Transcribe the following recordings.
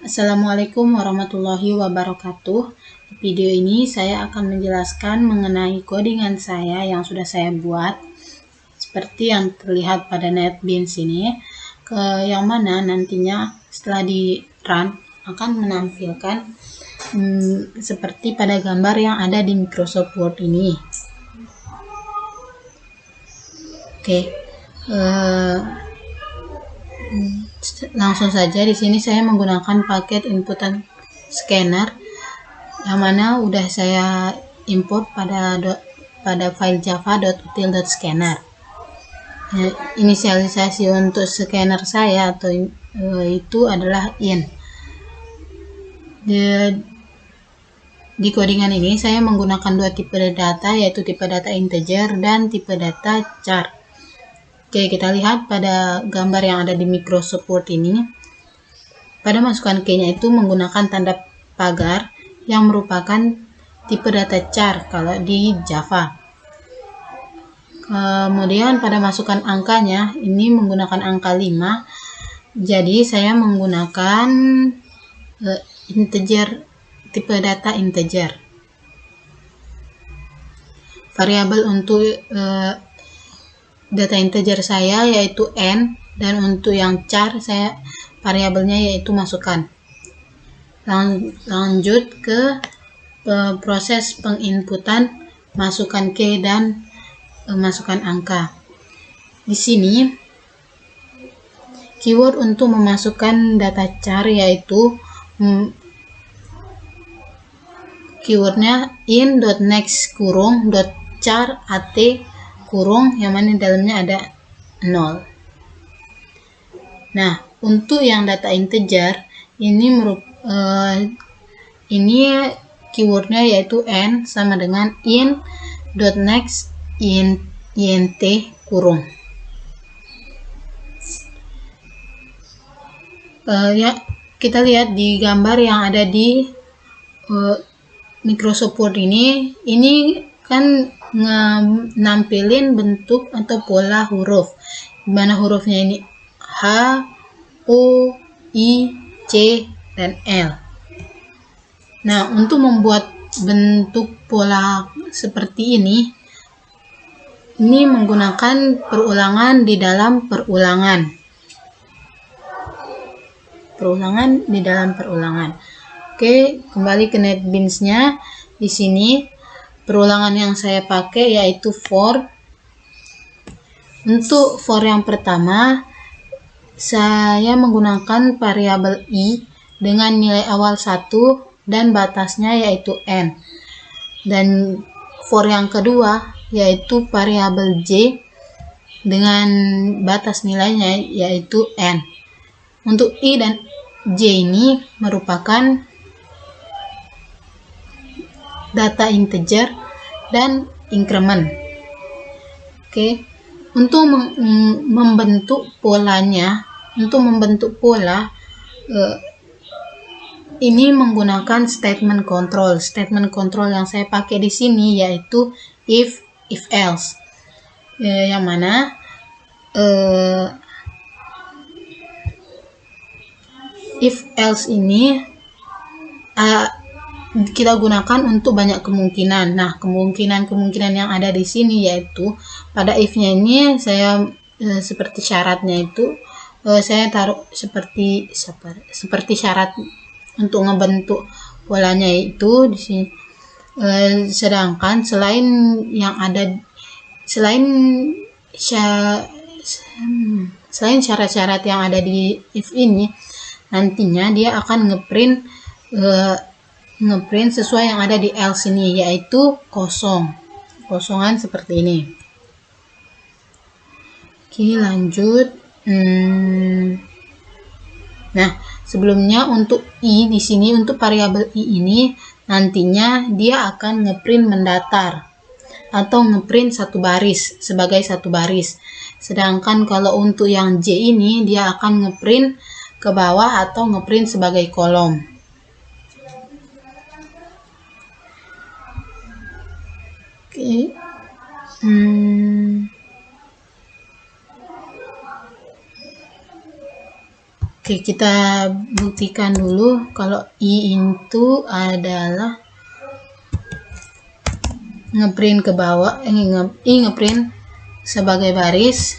Assalamualaikum warahmatullahi wabarakatuh. Di video ini saya akan menjelaskan mengenai codingan saya yang sudah saya buat seperti yang terlihat pada NetBeans ini, yang mana nantinya setelah di run akan menampilkan seperti pada gambar yang ada di Microsoft Word ini. Oke. Langsung saja di sini saya menggunakan paket inputan scanner yang mana udah saya import pada file java.util.scanner. Inisialisasi untuk scanner saya atau itu adalah in. Di codingan ini saya menggunakan dua tipe data, yaitu tipe data integer dan tipe data char. Oke, kita lihat pada gambar yang ada di Microsoft Word ini. Pada masukan key-nya itu menggunakan tanda pagar yang merupakan tipe data char kalau di Java. Kemudian pada masukan angkanya ini menggunakan angka 5. Jadi saya menggunakan integer, tipe data integer. Variabel untuk data integer saya yaitu n, dan untuk yang char saya variabelnya yaitu masukan. Lanjut ke proses penginputan masukan key dan masukan angka. Di sini keyword untuk memasukkan data char yaitu keywordnya in.next_char at yang mana di dalamnya ada 0. Nah, untuk yang data integer ini keywordnya yaitu n sama dengan in.next int. Ya, kita lihat di gambar yang ada di Microsoft Word ini kan nampilin bentuk atau pola huruf, dimana hurufnya ini H, O, I, C, dan L. Nah, untuk membuat bentuk pola seperti ini menggunakan perulangan di dalam perulangan. Oke, kembali ke NetBeans-nya. Di sini perulangan yang saya pakai yaitu for. Untuk for yang pertama saya menggunakan variabel i dengan nilai awal 1 dan batasnya yaitu n. Dan for yang kedua yaitu variabel j dengan batas nilainya yaitu n. Untuk i dan j ini merupakan data integer dan increment. Oke, untuk membentuk polanya, ini menggunakan statement control. Statement control yang saya pakai di sini yaitu if else, yang mana if else ini kita gunakan untuk banyak kemungkinan. Nah, kemungkinan yang ada di sini yaitu pada if-nya ini saya seperti syaratnya itu saya taruh seperti syarat untuk ngebentuk polanya itu di sini. Sedangkan selain syarat-syarat yang ada di if ini, nantinya dia akan ngeprint sesuai yang ada di else ini, yaitu kosongan seperti ini. Oke, lanjut. Nah, sebelumnya untuk i di sini, untuk variabel i ini nantinya dia akan ngeprint mendatar atau ngeprint satu baris sebagai satu baris. Sedangkan kalau untuk yang j ini dia akan ngeprint ke bawah atau ngeprint sebagai kolom. Oke. Oke, kita buktikan dulu kalau I itu adalah ngeprint ke bawah, I ngeprint sebagai baris,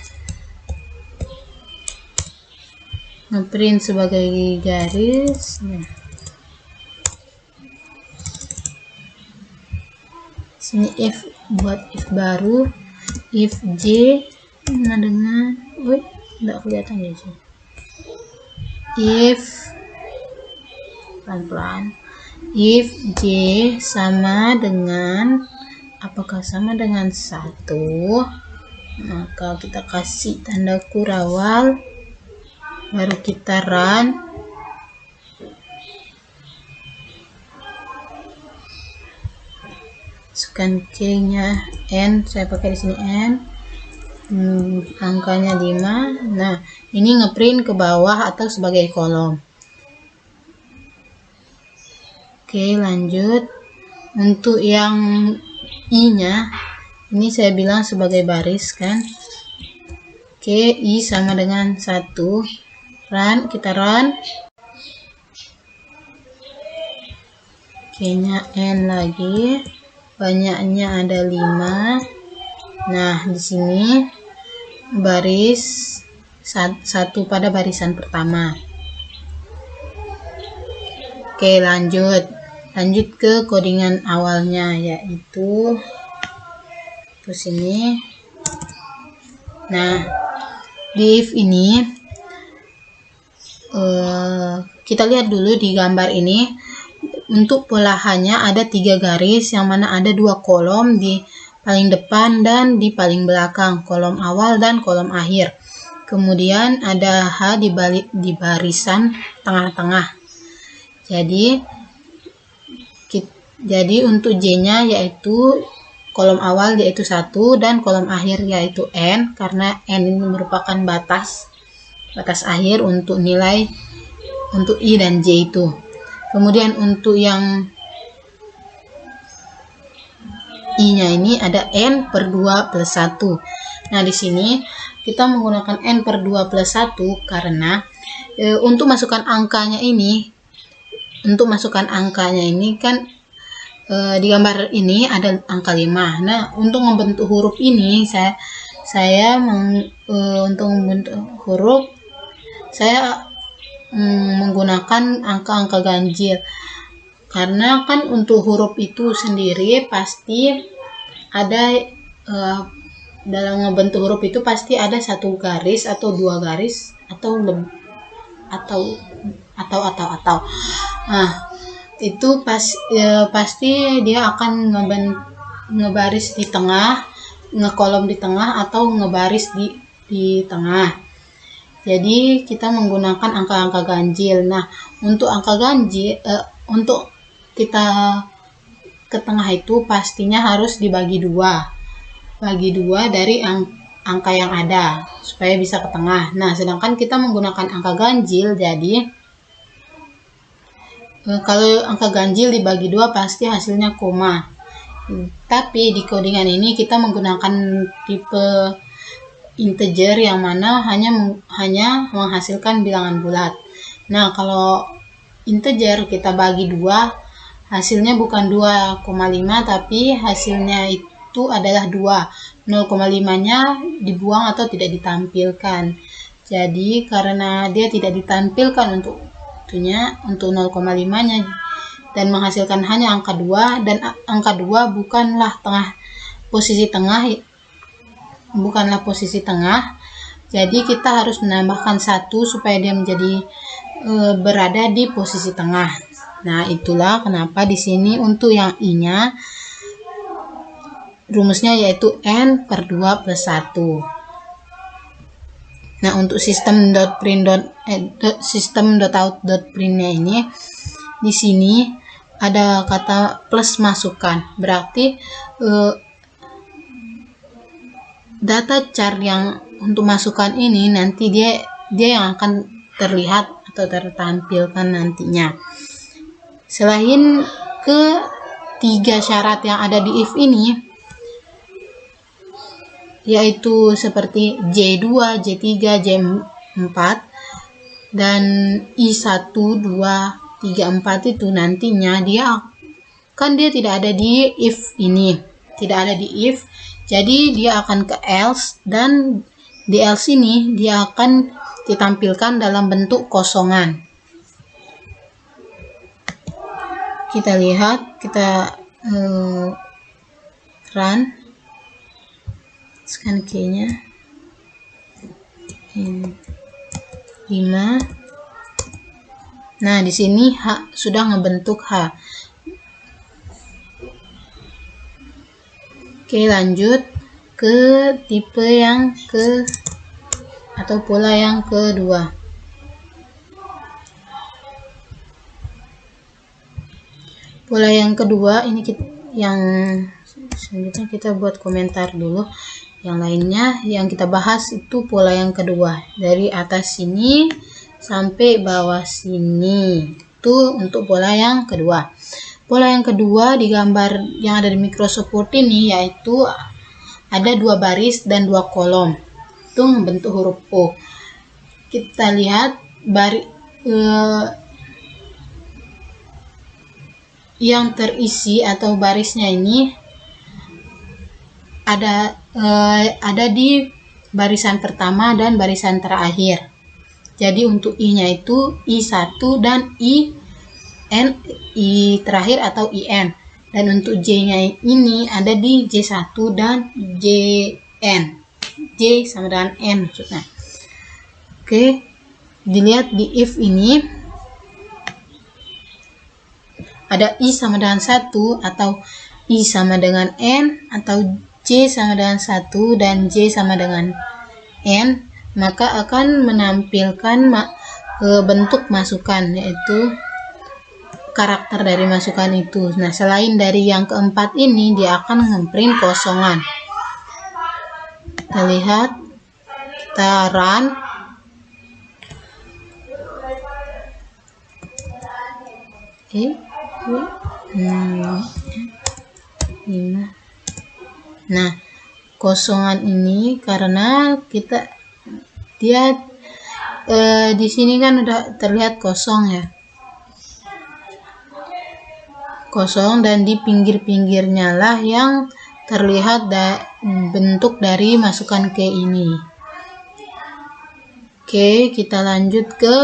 ngeprint sebagai garis. Nah, sini if, buat if baru, if J dengan, enggak kelihatan ya sih. If pelan-pelan, if J sama dengan, apakah sama dengan 1, maka kita kasih tanda kurawal, baru kita run. Masukkan key-nya N, saya pakai di sini N, angkanya 5. Nah, ini ngeprint ke bawah atau sebagai kolom. Oke, lanjut. Untuk yang I-nya, ini saya bilang sebagai baris kan. Oke, I sama dengan 1. Run, kita run. Key-nya N lagi. Banyaknya ada 5. Nah, di sini baris 1 pada barisan pertama. Oke, lanjut ke codingan awalnya, yaitu ke sini. Nah, di if ini kita lihat dulu di gambar ini. Untuk polahannya ada 3 garis, yang mana ada 2 kolom di paling depan dan di paling belakang, kolom awal dan kolom akhir. Kemudian ada H di barisan tengah-tengah. Jadi untuk J-nya yaitu kolom awal yaitu 1 dan kolom akhir yaitu N, karena N ini merupakan batas akhir untuk nilai untuk I dan J itu. Kemudian untuk yang I-nya ini ada N per 2 plus 1. Nah, di sini kita menggunakan N per 2 plus 1 karena untuk masukkan angkanya ini kan di gambar ini ada angka 5. Nah, untuk membentuk huruf ini untuk membentuk huruf saya menggunakan angka-angka ganjil, karena kan untuk huruf itu sendiri pasti ada dalam membentuk huruf itu pasti ada 1 garis atau 2 garis atau nah, itu pasti dia akan ngebaris di tengah, ngekolom di tengah atau ngebaris di tengah. Jadi kita menggunakan angka-angka ganjil. Nah, untuk angka ganjil, untuk kita ke tengah itu pastinya harus dibagi 2. Bagi 2 dari angka yang ada supaya bisa ke tengah. Nah, sedangkan kita menggunakan angka ganjil, jadi kalau angka ganjil dibagi 2 pasti hasilnya koma. Tapi di codingan ini kita menggunakan tipe integer yang mana hanya menghasilkan bilangan bulat. Nah, kalau integer kita bagi 2, hasilnya bukan 2,5 tapi hasilnya itu adalah 2. 0,5-nya dibuang atau tidak ditampilkan. Jadi karena dia tidak ditampilkan untuk 0,5-nya dan menghasilkan hanya angka 2, dan angka 2 bukanlah posisi tengah, jadi kita harus menambahkan 1 supaya dia menjadi berada di posisi tengah. Nah, itulah kenapa di sini untuk yang I-nya rumusnya yaitu N per 2 plus 1. Nah, untuk system.out.print-nya ini di sini ada kata plus masukkan, berarti data char yang untuk masukan ini nanti dia yang akan terlihat atau tertampilkan nantinya. Selain ketiga syarat yang ada di if ini, yaitu seperti J2, J3, J4, dan I1, 2, 3, 4 itu nantinya dia tidak ada di if ini, tidak ada di if, jadi dia akan ke else, dan di else ini dia akan ditampilkan dalam bentuk kosongan. Kita lihat, kita run, scan key-nya 5. Nah, di sini H sudah ngebentuk H. Oke, lanjut ke tipe yang atau pola yang kedua. Pola yang kedua ini selanjutnya kita buat komentar dulu. Yang lainnya yang kita bahas itu pola yang kedua, dari atas sini sampai bawah sini. Itu untuk pola yang kedua. Pola yang kedua di gambar yang ada di Microsoft Word ini yaitu ada 2 baris dan 2 kolom. Itu membentuk huruf O. Kita lihat yang terisi atau barisnya ini ada di barisan pertama dan barisan terakhir. Jadi untuk I-nya itu I1 dan I terakhir atau IN. Dan untuk J-nya ini ada di J1 dan JN. J sama dengan N maksudnya. Oke, dilihat di if ini ada I sama dengan 1 atau I sama dengan N atau J sama dengan 1 dan J sama dengan N, maka akan menampilkan bentuk masukan, yaitu karakter dari masukan itu. Nah, selain dari yang keempat ini, dia akan ngeprint kosongan. Kita lihat, kita run. Oke. 5. Nah, kosongan ini karena di sini kan udah terlihat kosong ya, kosong, dan di pinggir-pinggirnya lah yang terlihat bentuk dari masukan ke ini. Oke, kita lanjut ke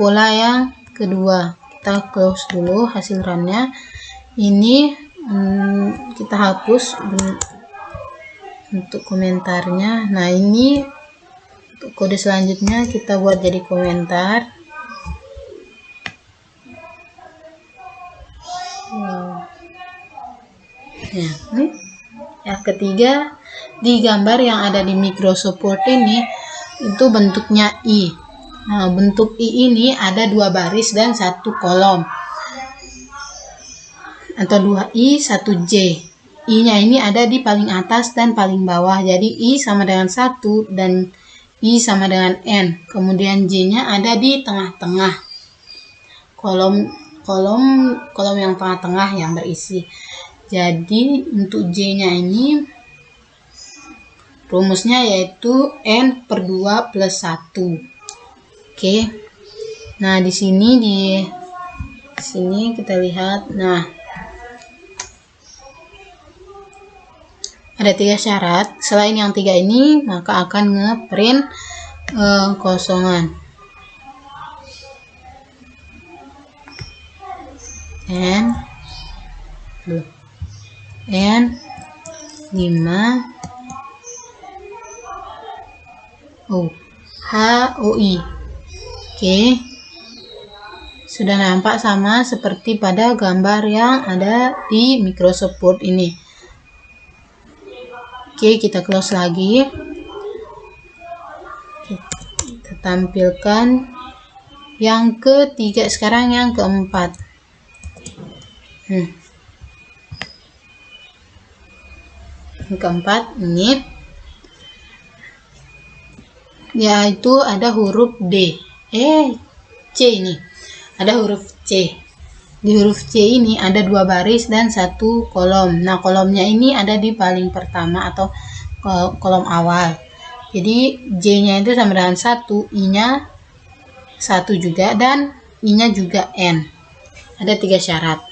pola yang kedua. Kita close dulu hasil runnya. Ini kita hapus untuk komentarnya. Nah, ini untuk kode selanjutnya kita buat jadi komentar. Nah, ini yang ketiga, di gambar yang ada di Microsoft Word ini itu bentuknya I. Nah, bentuk I ini ada 2 baris dan 1 kolom, atau 2 I, 1 J. I-nya ini ada di paling atas dan paling bawah, jadi I sama dengan 1 dan I sama dengan N. Kemudian J-nya ada di tengah-tengah, kolom yang tengah-tengah yang berisi. Jadi untuk J-nya ini rumusnya yaitu N/2 plus 1. Oke. Nah, di sini kita lihat. Nah, ada 3 syarat. Selain yang 3 ini, maka akan ngeprint kosongan. N 5 HOI. Oke, sudah nampak sama seperti pada gambar yang ada di Microsoft Word ini. Oke, kita close lagi. Kita tampilkan yang ketiga, sekarang yang keempat. Yang keempat ini yaitu ada huruf C ini. Ada huruf C. Di huruf C ini ada 2 baris dan 1 kolom. Nah, kolomnya ini ada di paling pertama atau kolom awal. Jadi J-nya itu sama dengan 1, I-nya 1 juga, dan I-nya juga N. Ada 3 syarat.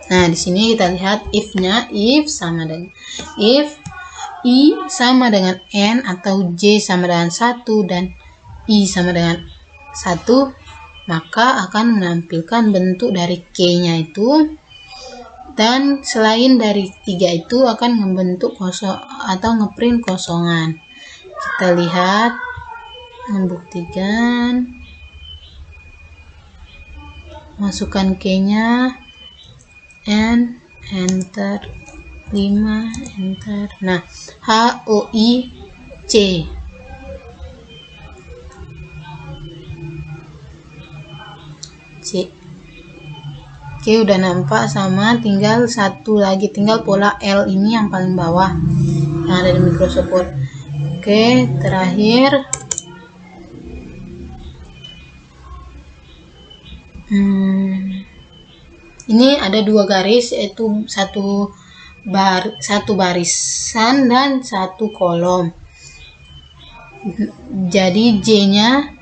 Nah, di sini kita lihat if-nya, if I sama dengan N atau J sama dengan 1 dan I sama dengan 1, maka akan menampilkan bentuk dari K-nya itu, dan selain dari 3 itu akan membentuk kosong atau ngeprint kosongan. Kita lihat, membuktikan, masukkan K-nya, N, enter, 5, enter. Nah, HOIC. C. Oke, udah nampak, sama tinggal satu lagi, tinggal pola L ini yang paling bawah yang ada di Microsoft Word. Oke, terakhir ini ada 2 garis, yaitu satu barisan dan 1 kolom. Jadi J-nya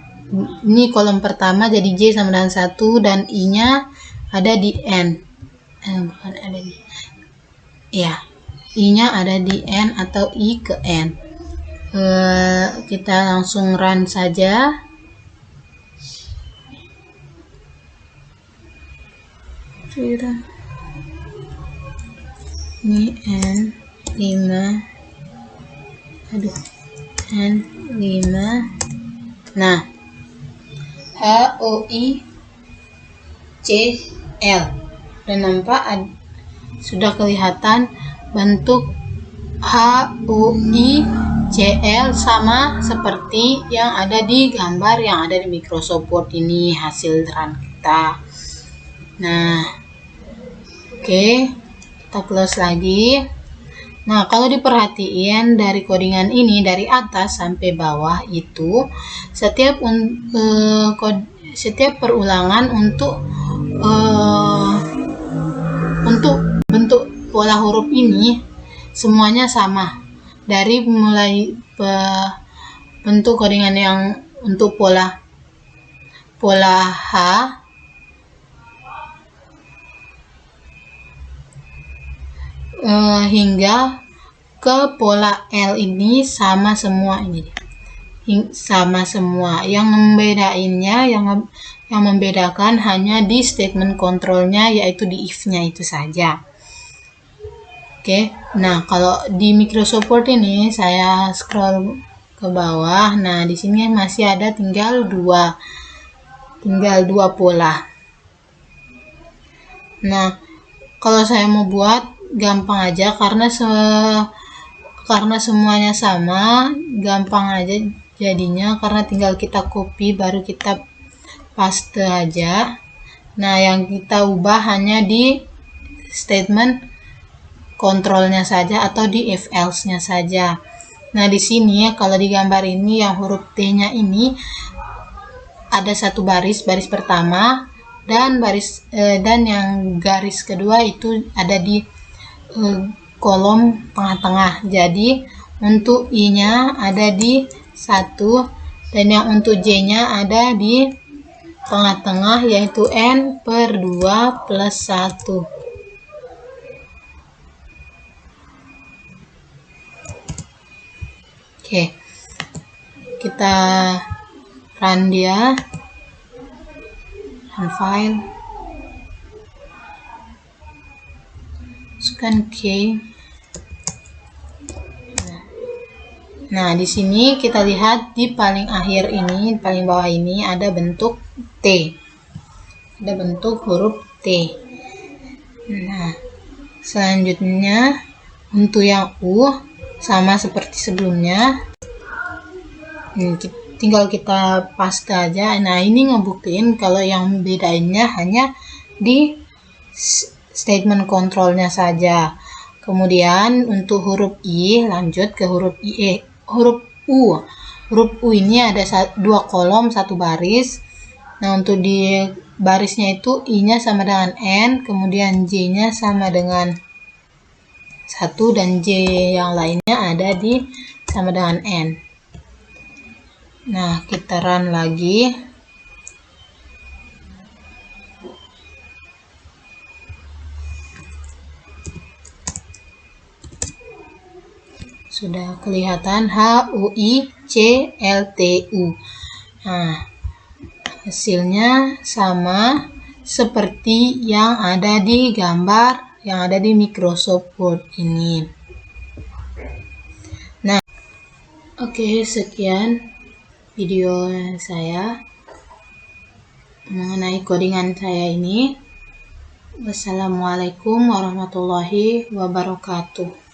ini kolom pertama, jadi J sama dengan 1 dan I-nya ada di N. Bukan ada di, ya, I-nya ada di N atau I ke N. Kita langsung run saja. Ini N5, N5. Nah, HOICL dan nampak sudah kelihatan bentuk HOICL sama seperti yang ada di gambar yang ada di Microsoft Word ini, hasil run kita. Nah, oke, kita close lagi. Nah, kalau diperhatiin dari codingan ini dari atas sampai bawah itu setiap perulangan untuk bentuk pola huruf ini semuanya sama. Dari mulai bentuk codingan yang untuk pola H hingga ke pola L ini sama semua, ini sama semua. Yang membedakan hanya di statement kontrolnya, yaitu di if-nya itu saja. Oke, nah kalau di Microsoft Word ini saya scroll ke bawah. Nah, di sini masih ada tinggal dua pola. Nah, kalau saya mau buat gampang aja, karena semuanya sama, gampang aja jadinya, karena tinggal kita copy baru kita paste aja. Nah, yang kita ubah hanya di statement kontrolnya saja atau di if else-nya saja. Nah, di sini kalau di gambar ini yang huruf T-nya ini ada satu baris pertama, dan yang garis kedua itu ada di kolom tengah-tengah. Jadi untuk I-nya ada di 1 dan yang untuk J-nya ada di tengah-tengah, yaitu N/2 plus 1. Oke, kita run dia, run file, masukkan K. Nah, di sini kita lihat di paling akhir ini, paling bawah ini ada bentuk T, ada bentuk huruf T. Nah, selanjutnya untuk yang U sama seperti sebelumnya, tinggal kita paste aja. Nah, ini ngebuktiin kalau yang bedainnya hanya di statement kontrolnya saja. Kemudian untuk huruf I, lanjut ke huruf huruf U. Huruf U ini ada 2 kolom, 1 baris. Nah, untuk di barisnya itu I-nya sama dengan N, kemudian J-nya sama dengan 1, dan J yang lainnya ada di sama dengan N. Nah, kita run lagi. Sudah kelihatan HUICLTU. Nah, hasilnya sama seperti yang ada di gambar yang ada di Microsoft Word ini. Nah, oke, sekian video saya mengenai codingan saya ini. Wassalamualaikum warahmatullahi wabarakatuh.